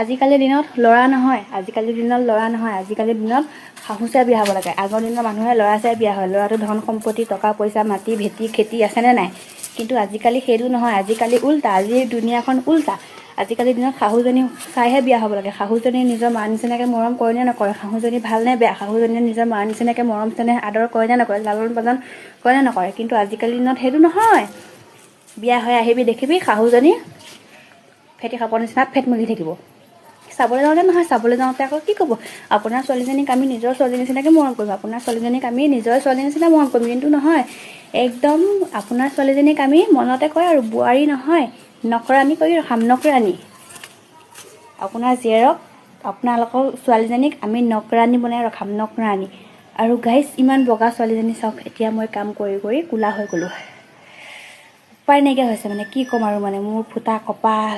আজিকালিৰ দিনত লৰা নহয়, আজিকালিৰ দিনত শাহু চাই বিয়া হ'ব লাগে। আগৰ দিনৰ মানুহে ল'ৰা চাই বিয়া হয়, ল'ৰাটো ধন সম্পত্তি টকা পইচা মাটি ভেটি খেতি আছেনে নাই। কিন্তু আজিকালি সেইটো নহয়, আজিকালি উল্টা, আজিৰ দুনিয়াখন উল্টা। আজিকালিৰ দিনত শাহুজনী চাইহে বিয়া হ'ব লাগে। শাহুজনী নিজৰ মাৰ নিচিনাকৈ মৰম কৰে নে নকৰে, শাহুজনী ভাল নে বেয়া, শাহুজনীয়ে নিজৰ মাৰ নিচিনাকৈ মৰম চেনেহ আদৰ কৰে নে নকৰে, লালন পালন কৰে নে নকৰে। কিন্তু আজিকালিৰ দিনত সেইটো নহয়। বিয়া হৈ আহিবি দেখিবি শাহুজনী ফেটি সাপৰ নিচিনা ফেট মেলি থাকিব। চাবলৈ যাওঁতে নহয়, চাবলৈ যাওঁতে আকৌ কি ক'ব, আপোনাৰ ছোৱালীজনীক আমি নিজৰ ছোৱালী নিচিনাকৈ মৰম কৰিম, আপোনাৰ ছোৱালীজনীক আমি নিজৰ ছোৱালী নিচিনা মৰম কৰিম। কিন্তু নহয়, একদম আপোনাৰ ছোৱালীজনীক আমি মনতে কয় আৰু বোৱাৰী নহয়, নকৰানি কৰি ৰখাম, নকৰানি। আপোনাৰ জীয়েৰক, আপোনালোকৰ ছোৱালীজনীক আমি নকৰানি বনাই ৰখাম, নকৰানি। আৰু গাইছ, ইমান বগা ছোৱালীজনী চাওক, এতিয়া মই কাম কৰি কৰি ক'লা হৈ গ'লোঁ। উপায় নাইকিয়া হৈছে মানে, কি ক'ম আৰু মানে, মোৰ ফুটা কপাল।